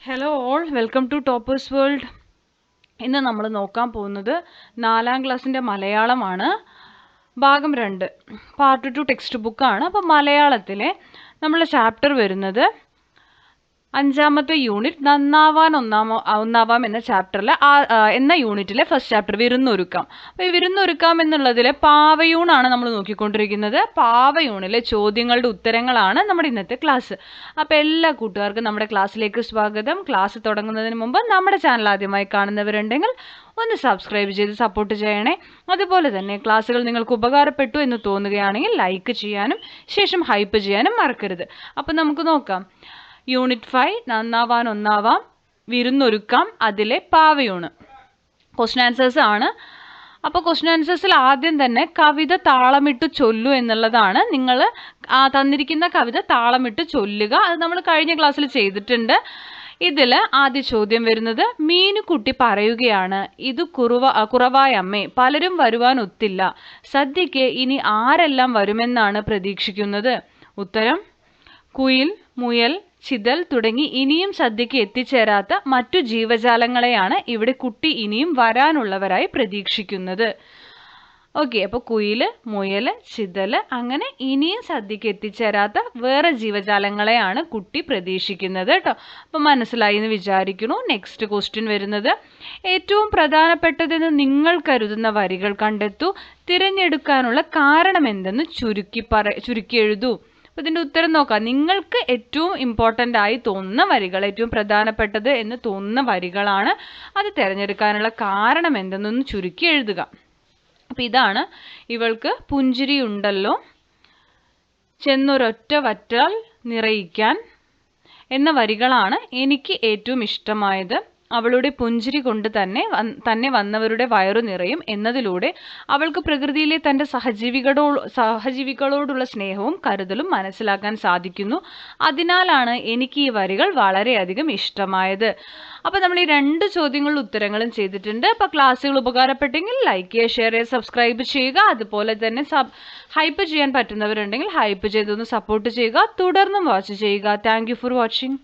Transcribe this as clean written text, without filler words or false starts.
Hello all, welcome to toppers world. ഇന്ന് നമ്മൾ നോക്കാൻ പോകുന്നത് 4ാം ക്ലാസ്സിൻ്റെ മലയാളമാണ്. ഭാഗം 2, പാർട്ട് 2 ടെക്സ്റ്റ് ബുക്കാണ്. അപ്പോൾ മലയാളത്തിലെ നമ്മളെ ചാപ്റ്റർ വരുന്നത് 5ാമത്തെ യൂണിറ്റ് നന്നാവാൻ ഒന്നാവാം എന്ന ചാപ്റ്ററിലെ എന്ന യൂണിറ്റിലെ ഫസ്റ്റ് ചാപ്റ്റർ വിരുന്നൊരുക്കാം. അപ്പോൾ ഈ വിരുന്നൊരുക്കാം എന്നുള്ളതിലെ പാവയൂണാണ് നമ്മൾ നോക്കിക്കൊണ്ടിരിക്കുന്നത്. പാവയൂണിലെ ചോദ്യങ്ങളുടെ ഉത്തരങ്ങളാണ് നമ്മുടെ ഇന്നത്തെ ക്ലാസ്. അപ്പോൾ എല്ലാ കൂട്ടുകാർക്കും നമ്മുടെ ക്ലാസ്സിലേക്ക് സ്വാഗതം. ക്ലാസ് തുടങ്ങുന്നതിന് മുമ്പ് നമ്മുടെ ചാനൽ ആദ്യമായി കാണുന്നവരുണ്ടെങ്കിൽ ഒന്ന് സബ്സ്ക്രൈബ് ചെയ്ത് സപ്പോർട്ട് ചെയ്യണേ. അതുപോലെ തന്നെ ക്ലാസ്സുകൾ നിങ്ങൾക്ക് ഉപകാരപ്പെട്ടു എന്ന് തോന്നുകയാണെങ്കിൽ ലൈക്ക് ചെയ്യാനും ശേഷം ഹൈപ്പ് ചെയ്യാനും മറക്കരുത്. അപ്പോൾ നമുക്ക് നോക്കാം. യൂണിറ്റ് 5 നന്നാവാൻ ഒന്നാവാം വിരുന്നൊരുക്കാം, അതിലെ പാവയൂണ്. ക്വസ്റ്റ്യൻ ആൻസേഴ്സ് ആണ്. അപ്പോൾ ക്വസ്റ്റ്യൻ ആൻസേഴ്സിൽ ആദ്യം തന്നെ കവിത താളമിട്ട് ചൊല്ലു എന്നുള്ളതാണ്. നിങ്ങൾ തന്നിരിക്കുന്ന കവിത താളമിട്ട് ചൊല്ലുക. അത് നമ്മൾ കഴിഞ്ഞ ക്ലാസ്സിൽ ചെയ്തിട്ടുണ്ട്. ഇതിൽ ആദ്യ ചോദ്യം വരുന്നത് മീനുകുട്ടി പറയുകയാണ്, ഇത് കുറവായ അമ്മേ, പലരും വരുവാൻ ഒത്തില്ല. സദ്യക്ക് ഇനി ആരെല്ലാം വരുമെന്നാണ് പ്രതീക്ഷിക്കുന്നത്? ഉത്തരം: കുയിൽ, മുയൽ, ചിതൽ തുടങ്ങി ഇനിയും സദ്യക്ക് എത്തിച്ചേരാത്ത മറ്റു ജീവജാലങ്ങളെയാണ് ഇവിടെ കുട്ടി ഇനിയും വരാനുള്ളവരായി പ്രതീക്ഷിക്കുന്നത്. ഓക്കെ, അപ്പോൾ കുയിൽ, മുയൽ, ചിതൽ അങ്ങനെ ഇനിയും സദ്യക്ക് എത്തിച്ചേരാത്ത വേറെ ജീവജാലങ്ങളെയാണ് കുട്ടി പ്രതീക്ഷിക്കുന്നത് കേട്ടോ. അപ്പോൾ മനസ്സിലായി എന്ന് വിചാരിക്കുന്നു. നെക്സ്റ്റ് ക്വസ്റ്റ്യൻ വരുന്നത് ഏറ്റവും പ്രധാനപ്പെട്ടതെന്ന് നിങ്ങൾ കരുതുന്ന വരികൾ കണ്ടെത്തൂ. തിരഞ്ഞെടുക്കാനുള്ള കാരണം എന്തെന്ന് ചുരുക്കി എഴുതൂ. അപ്പോൾ ഇതിൻ്റെ ഉത്തരം നോക്കാം. നിങ്ങൾക്ക് ഏറ്റവും ഇമ്പോർട്ടൻ്റ് ആയി തോന്നുന്ന വരികൾ, ഏറ്റവും പ്രധാനപ്പെട്ടത് എന്ന് തോന്നുന്ന വരികളാണ്. അത് തിരഞ്ഞെടുക്കാനുള്ള കാരണം എന്തെന്നൊന്ന് ചുരുക്കി എഴുതുക. അപ്പോൾ ഇതാണ്: ഇവൾക്ക് പുഞ്ചിരിയുണ്ടല്ലോ, ചെന്നൊരൊറ്റ വറ്റാൽ നിറയിക്കാൻ എന്ന വരികളാണ് എനിക്ക് ഏറ്റവും ഇഷ്ടമായത്. അവളുടെ പുഞ്ചിരി കൊണ്ട് തന്നെ വന്നവരുടെ വയറു നിറയും എന്നതിലൂടെ അവൾക്ക് പ്രകൃതിയിലെ തൻ്റെ സഹജീവികളോടുള്ള സ്നേഹവും കരുതലും മനസ്സിലാക്കാൻ സാധിക്കുന്നു. അതിനാലാണ് എനിക്ക് ഈ വരികൾ വളരെയധികം ഇഷ്ടമായത്. അപ്പോൾ നമ്മൾ ഈ 2 ചോദ്യങ്ങളുടെ ഉത്തരങ്ങളും ചെയ്തിട്ടുണ്ട്. അപ്പോൾ ക്ലാസ്സുകൾ ഉപകാരപ്പെട്ടെങ്കിൽ ലൈക്ക് ചെയ്യുക, ഷെയർ ചെയ്യുക, സബ്സ്ക്രൈബ് ചെയ്യുക. അതുപോലെ തന്നെ ഹൈപ്പ് ചെയ്യാൻ പറ്റുന്നവരുണ്ടെങ്കിൽ ഹൈപ്പ് ചെയ്തൊന്ന് സപ്പോർട്ട് ചെയ്യുക. തുടർന്നും വാച്ച് ചെയ്യുക. Thank you for watching.